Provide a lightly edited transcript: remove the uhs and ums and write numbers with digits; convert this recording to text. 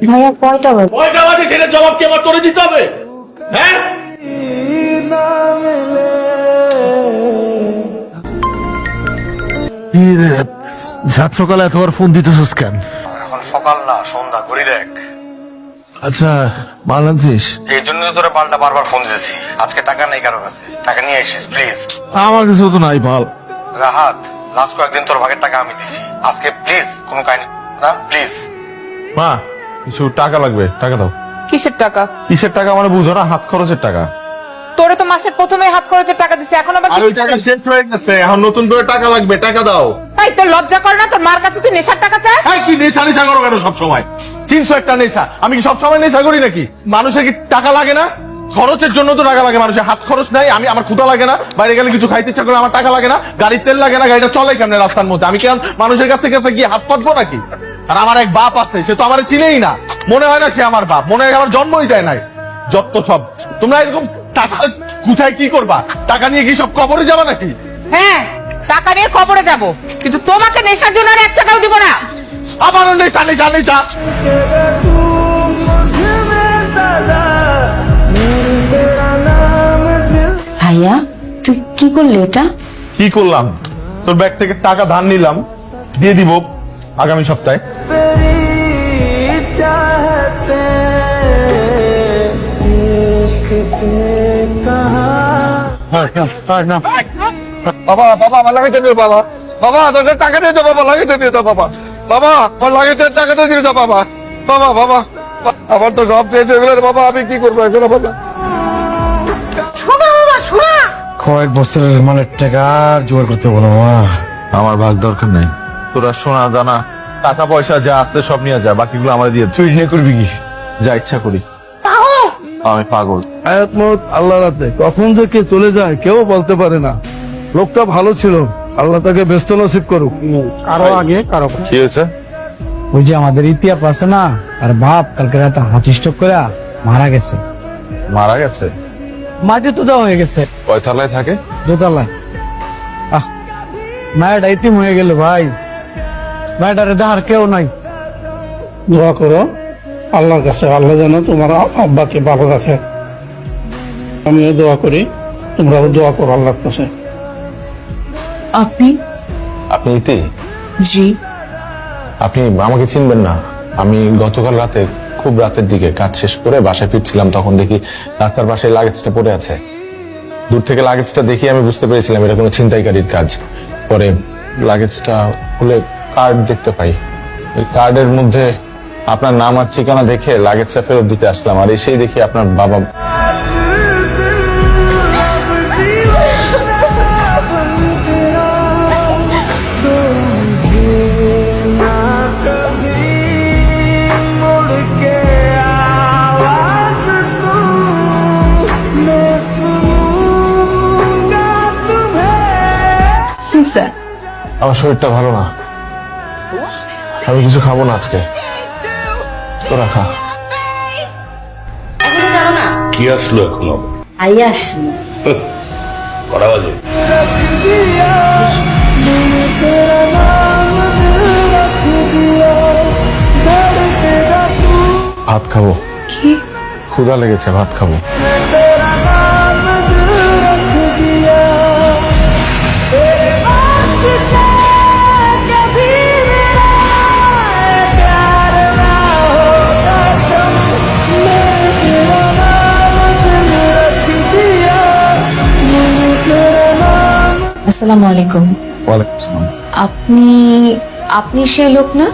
ভাইয়া কয়টা বাজে সেটা জবাব কি আমার তোরে দিতে হবে? হ্যাঁ সাত সকালে এতবার ফোন দিতেছিস কেন? এখন সকাল না, সন্ধ্যা, ঘড়ি দেখ। আচ্ছা মাল আনছিস? এই জন্য তো তোরা পাল্টা বারবার ফোন দিয়েছি। আজকে টাকা নেই কারো কাছে, টাকা নিয়ে আসিস প্লিজ। আমার কাছে তো নাই পাল। রাহাত, লাস্ট কয়েকদিন তোর ভাগের টাকা আমি দিছি, আজকে প্লিজ কোনো কাহিনী না, প্লিজ। মা কিছু টাকা লাগবে, টাকা দাও। কিসের টাকা? কিসের টাকা মানে বুঝো না? হাত খরচের টাকা। তোরে তো মাসের প্রথমে হাত খরচের টাকা দিছে, এখন আবার আর ওই টাকা শেষ হয়ে গেছে, এখন নতুন করে টাকা লাগবে, টাকা দাও। এই তোর লজ্জা করে না? তোর মার কাছে তুই নেশার টাকা চাস? এই কি নেশা নেশা করো কেন সব সময়? 300 একটা নেশা, আমি কি সব সময় নেশা করি নাকি? মানুষের কি টাকা লাগে না? খরচের জন্য তো টাকা লাগে, মানুষের হাত খরচ নাই। আমার ক্ষুধা লাগে না, বাইরে গেলে কিছু খাইতে ইচ্ছা করে আমার টাকা লাগে না, গাড়ির তেল লাগে না, গাড়িটা চলে কেমনে রাস্তার মধ্যে? আমি কেন মানুষের কাছে কাছে গিয়ে হাত পাতবো নাকি? আর আমার এক বাপ আছে, সে তো আমার চিনেই না, মনে হয় না সে আমার বাপ, মনে হয় আমার জন্মই দেয় নাই। যত সব তোমরা এরকম টাকা কোথায় কি করবা? টাকা নিয়ে কি সব কবরে যাবা নাকি? হ্যাঁ, টাকা নিয়ে কবরে যাব, কিন্তু তোমাকে নেশার জন্য আর 1 টাকাও দিব না। আবার নেশা নেশা নেশা। ভাইয়া তুই কি করলি এটা? কি করলাম? তোর ব্যাগ থেকে টাকা ধার নিলাম, দিয়ে দিব আগামী সপ্তাহে। বাবা বাবা আমার লাগাইতে দিও বাবা। বাবা তোকে টাকা দিয়ে দাও বাবা, লাগাইতে দিয়ে দাও বাবা। বাবা আমার লাগাইতে টাকাতে দিয়ে দাও বাবা। বাবা বাবা আমার তো সব পেয়ে গেল বাবা, আমি কি করবো এখন বাবা? কয়েক বছরের মানে টাকা জোগাড় করতে বলো মা। আমার ভাগ দরকার নাই, তোরা সোনা দানা টাকা পয়সা যা আছে সব নিয়ে যা, বাকিগুলো আমার দিয়ে তুই নিয়ে করবি কি? যা ইচ্ছা করি। আমি পাগল। হায়াত মত আল্লাহর হাতে, কখন যে কে চলে যায় কেউ বলতে পারে না। লোকটা ভালো ছিল, আল্লাহ তাকে ব্যস্ত নসিব করুক। কারো আগে কারো কি হয়েছে? ওই যে আমাদের ইতিহাস আছে না, আর বাপ কালকে রাতে হার্ট স্ট্রোক করে মারা গেছে। মারা গেছে? মাটি তো দেওয়া হয়ে গেছে কয় তলায় থাকে? দোতলায়। মায়ের ইতিম হয়ে গেল ভাই, মায়ের দেখার কেউ নাই। দোয়া করো আল্লাহর কাছে, আল্লাহ যেন তোমার আব্বাকে ভালো রাখে। আমিও দোয়া করি, তোমরাও দোয়া করো আল্লাহর কাছে। আপনি? আপনি ইতি? জি। আপনি আমাকে চিনবেন না। আমি গতকাল রাতে খুব রাতের দিকে কাজ শেষ করে বাসায় ফিরছিলাম, তখন দেখি রাস্তার পাশে লাগেজটা পড়ে আছে। দূর থেকে লাগেজটা দেখি আমি বুঝতে পেরেছিলাম এটা কোনো ছিনতাইকারীর কাজ। পরে লাগেজটা খুলে কার্ড দেখতে পাই, ওই কার্ডের মধ্যে আপনার নাম আর ঠিকানা দেখে লাগেজটা ফেরত দিতে আসলাম, আর এসেই দেখি আপনার বাবা। স্যার আমার শরীরটা ভালো না, আমি কিছু খাবো না আজকে, তোরা খা। এখনো জানো না? কি আসলো এখনো? ভাইয়া আসছি। কটা বাজে? ভাত খাবো। কি? ক্ষুধা লেগেছে, ভাত খাবো। আসসালামু আলাইকুম। ওয়ালাইকুম আসসালাম। আপনি সেই লোক না?